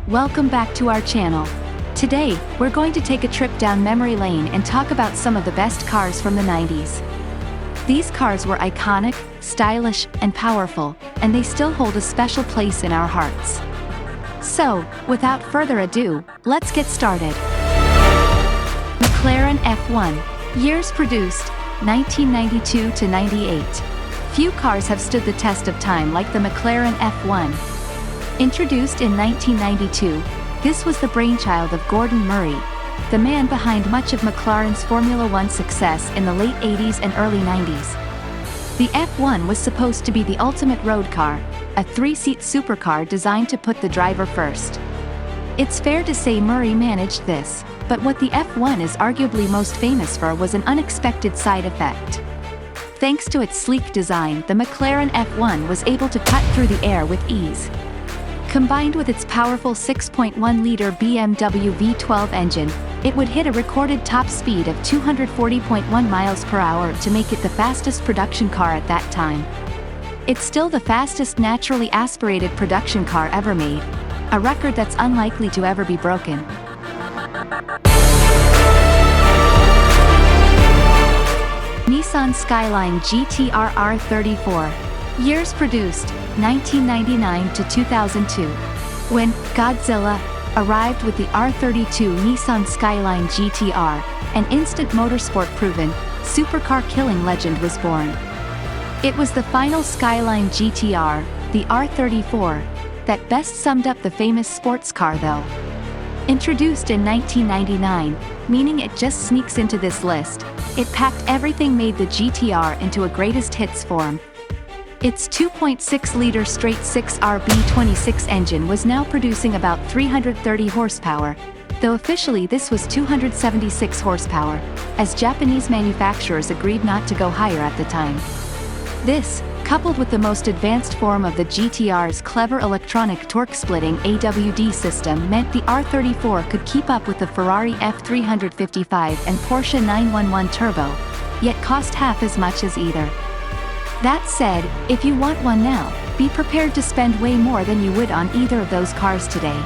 welcome back to our channel. Today, we're going to take a trip down memory lane and talk about some of the best cars from the 90s. These cars were iconic, stylish, and powerful, and they still hold a special place in our hearts. So, without further ado, let's get started. McLaren F1. Years produced, 1992 to 98. Few cars have stood the test of time like the McLaren F1. Introduced in 1992, this was the brainchild of Gordon Murray, the man behind much of McLaren's Formula One success in the late 80s and early 90s. The F1 was supposed to be the ultimate road car, a three-seat supercar designed to put the driver first. It's fair to say Murray managed this, but what the F1 is arguably most famous for was an unexpected side effect. Thanks to its sleek design, the McLaren F1 was able to cut through the air with ease. Combined with its powerful 6.1-liter BMW V12 engine, it would hit a recorded top speed of 240.1 miles per hour to make it the fastest production car at that time. It's still the fastest naturally aspirated production car ever made, a record that's unlikely to ever be broken. Nissan Skyline GT-R R34. Years produced, 1999 to 2002. When Godzilla arrived with the R32 Nissan Skyline GT-R, an instant motorsport-proven, supercar-killing legend was born. It was the final Skyline GT-R, the R34, that best summed up the famous sports car though. Introduced in 1999, meaning it just sneaks into this list, it packed everything made the GT-R into a greatest hits form. Its 2.6-liter straight-six RB26 engine was now producing about 330 horsepower, though officially this was 276 horsepower, as Japanese manufacturers agreed not to go higher at the time. This, coupled with the most advanced form of the GT-R's clever electronic torque-splitting AWD system, meant the R34 could keep up with the Ferrari F355 and Porsche 911 Turbo, yet cost half as much as either. That said, if you want one now, be prepared to spend way more than you would on either of those cars today.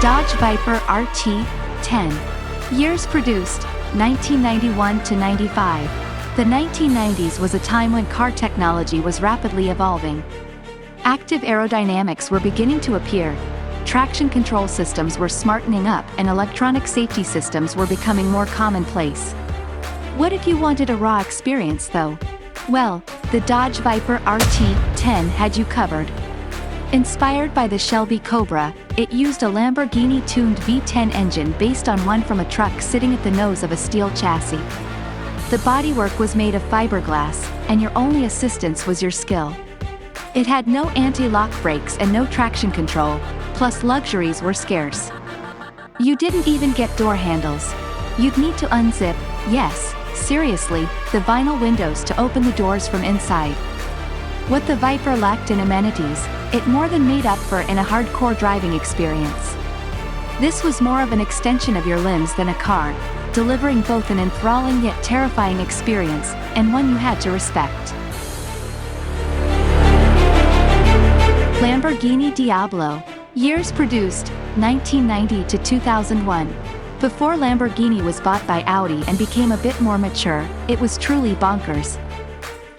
Dodge Viper RT-10. Years produced, 1991 to 95. The 1990s was a time when car technology was rapidly evolving. Active aerodynamics were beginning to appear, traction control systems were smartening up, and electronic safety systems were becoming more commonplace. What if you wanted a raw experience though? Well, the Dodge Viper RT-10 had you covered. Inspired by the Shelby Cobra, it used a Lamborghini-tuned V10 engine based on one from a truck sitting at the nose of a steel chassis. The bodywork was made of fiberglass, and your only assistance was your skill. It had no anti-lock brakes and no traction control, plus luxuries were scarce. You didn't even get door handles. You'd need to unzip, yes, seriously, the vinyl windows to open the doors from inside. What the Viper lacked in amenities, it more than made up for in a hardcore driving experience. This was more of an extension of your limbs than a car, delivering both an enthralling yet terrifying experience, and one you had to respect. Lamborghini Diablo. Years produced, 1990 to 2001. Before Lamborghini was bought by Audi and became a bit more mature, it was truly bonkers.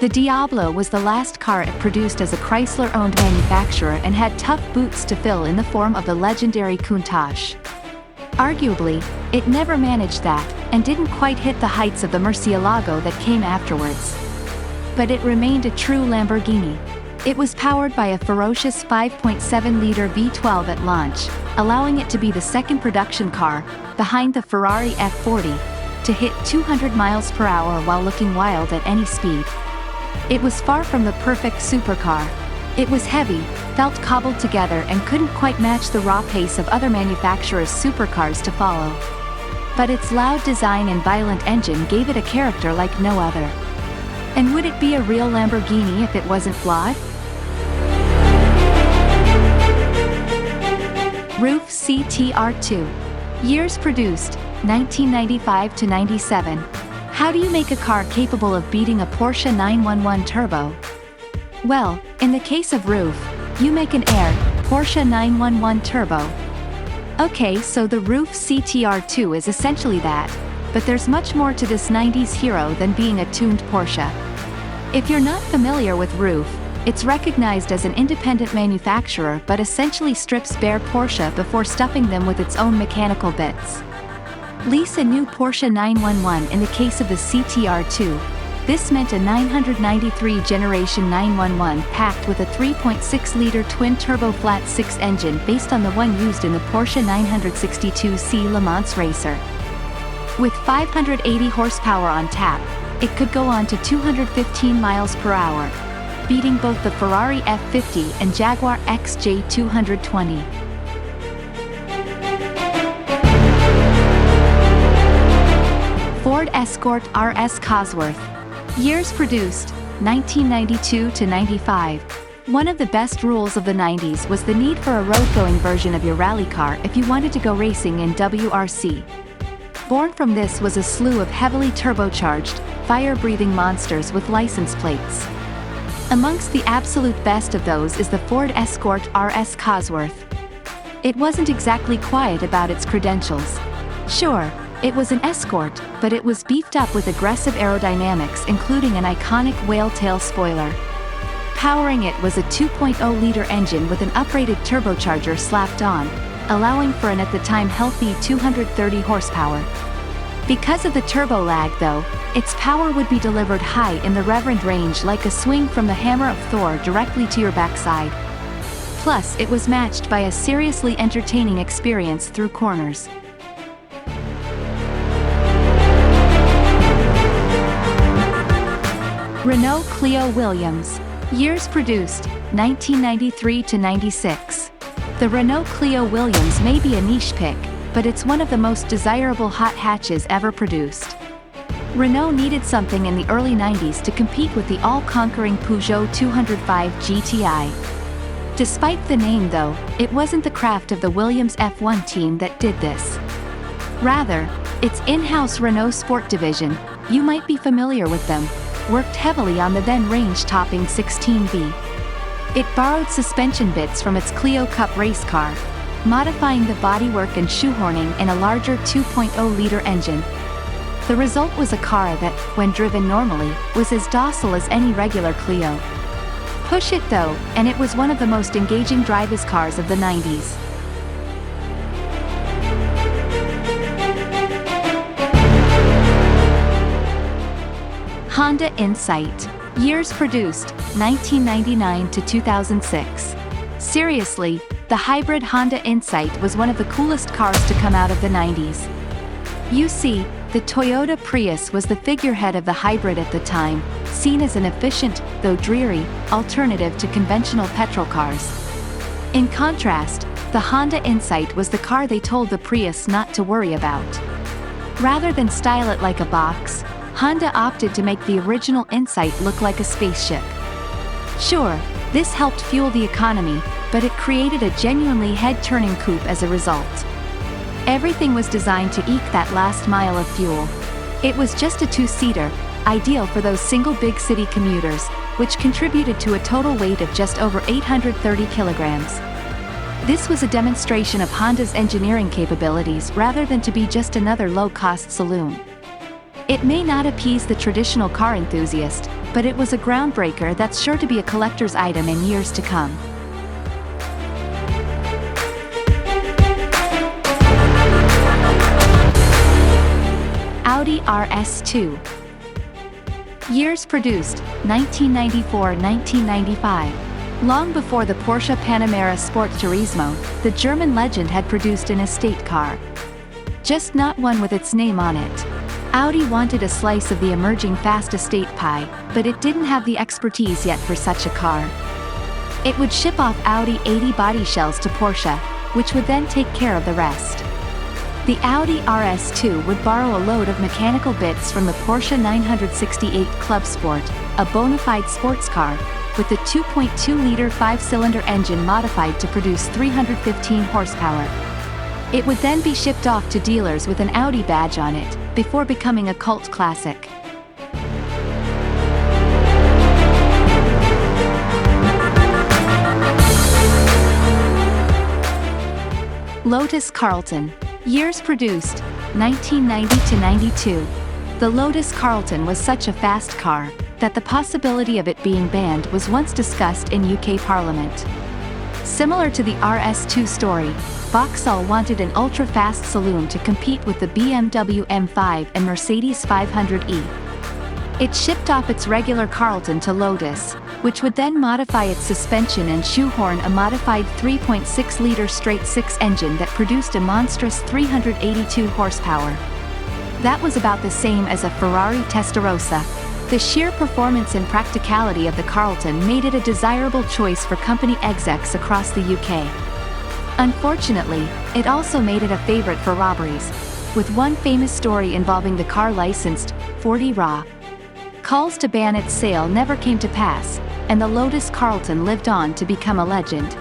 The Diablo was the last car it produced as a Chrysler-owned manufacturer and had tough boots to fill in the form of the legendary Countach. Arguably, it never managed that, and didn't quite hit the heights of the Murcielago that came afterwards. But it remained a true Lamborghini. It was powered by a ferocious 5.7-liter V12 at launch, allowing it to be the second production car, behind the Ferrari F40, to hit 200 miles per hour while looking wild at any speed. It was far from the perfect supercar. It was heavy, felt cobbled together, and couldn't quite match the raw pace of other manufacturers' supercars to follow. But its loud design and violent engine gave it a character like no other. And would it be a real Lamborghini if it wasn't flawed? Roof CTR2. Years produced, 1995 to 97. How do you make a car capable of beating a Porsche 911 Turbo? Well, In the case of roof, you make an Air Porsche 911 Turbo. Okay, so the Roof CTR2 is essentially that, but there's much more to this 90s hero than being a tuned Porsche. If you're not familiar with Roof, it's recognized as an independent manufacturer but essentially strips bare Porsche before stuffing them with its own mechanical bits. Lease a new Porsche 911 in the case of the CTR2. This meant a 993-generation 911 packed with a 3.6-liter twin-turbo flat-six engine based on the one used in the Porsche 962C Le Mans racer. With 580 horsepower on tap, it could go on to 215 miles per hour, beating both the Ferrari F50 and Jaguar XJ220. Ford Escort RS Cosworth. Years produced, 1992 to 95. One of the best rules of the 90s was the need for a road-going version of your rally car if you wanted to go racing in WRC. Born from this was a slew of heavily turbocharged, fire-breathing monsters with license plates. Amongst the absolute best of those is the Ford Escort RS Cosworth. It wasn't exactly quiet about its credentials. Sure, it was an Escort, but it was beefed up with aggressive aerodynamics including an iconic whale tail spoiler. Powering it was a 2.0-liter engine with an uprated turbocharger slapped on, allowing for an at the time healthy 230 horsepower. Because of the turbo lag though, its power would be delivered high in the reverend range like a swing from the hammer of Thor directly to your backside. Plus it was matched by a seriously entertaining experience through corners. Renault Clio Williams. Years produced, 1993 to 96. The Renault Clio Williams may be a niche pick, but it's one of the most desirable hot hatches ever produced. Renault needed something in the early 90s to compete with the all-conquering Peugeot 205 GTI. Despite the name though, it wasn't the craft of the Williams F1 team that did this. Rather, its in-house Renault Sport division, you might be familiar with them, worked heavily on the then range-topping 16V. It borrowed suspension bits from its Clio Cup race car, modifying the bodywork and shoehorning in a larger 2.0-liter engine. The result was a car that, when driven normally, was as docile as any regular Clio. Push it though, and it was one of the most engaging drivers cars of the 90s. Honda Insight. Years produced, 1999 to 2006. Seriously, the hybrid Honda Insight was one of the coolest cars to come out of the 90s. You see, the Toyota Prius was the figurehead of the hybrid at the time, seen as an efficient, though dreary, alternative to conventional petrol cars. In contrast, the Honda Insight was the car they told the Prius not to worry about. Rather than style it like a box, Honda opted to make the original Insight look like a spaceship. Sure, this helped fuel the economy, but it created a genuinely head-turning coupe as a result. Everything was designed to eke that last mile of fuel. It was just a two-seater, ideal for those single big city commuters, which contributed to a total weight of just over 830 kilograms. This was a demonstration of Honda's engineering capabilities rather than to be just another low-cost saloon. It may not appease the traditional car enthusiast, but it was a groundbreaker that's sure to be a collector's item in years to come. Audi RS2. Years produced, 1994-1995. Long before the Porsche Panamera Sport Turismo, the German legend had produced an estate car. Just not one with its name on it. Audi wanted a slice of the emerging fast estate pie, but it didn't have the expertise yet for such a car. It would ship off Audi 80 body shells to Porsche, which would then take care of the rest. The Audi RS2 would borrow a load of mechanical bits from the Porsche 968 Club Sport, a bona fide sports car, with the 2.2-liter 5-cylinder engine modified to produce 315 horsepower. It would then be shipped off to dealers with an Audi badge on it, before becoming a cult classic. Lotus Carlton. Years produced, 1990 to 92. The Lotus Carlton was such a fast car that the possibility of it being banned was once discussed in UK Parliament. Similar to the RS2 story, Vauxhall wanted an ultra-fast saloon to compete with the BMW M5 and Mercedes 500e. It shipped off its regular Carlton to Lotus, which would then modify its suspension and shoehorn a modified 3.6-liter straight-six engine that produced a monstrous 382 horsepower. That was about the same as a Ferrari Testarossa. The sheer performance and practicality of the Carlton made it a desirable choice for company execs across the UK. Unfortunately, it also made it a favorite for robberies, with one famous story involving the car licensed 40 RA. Calls to ban its sale never came to pass, and the Lotus Carlton lived on to become a legend.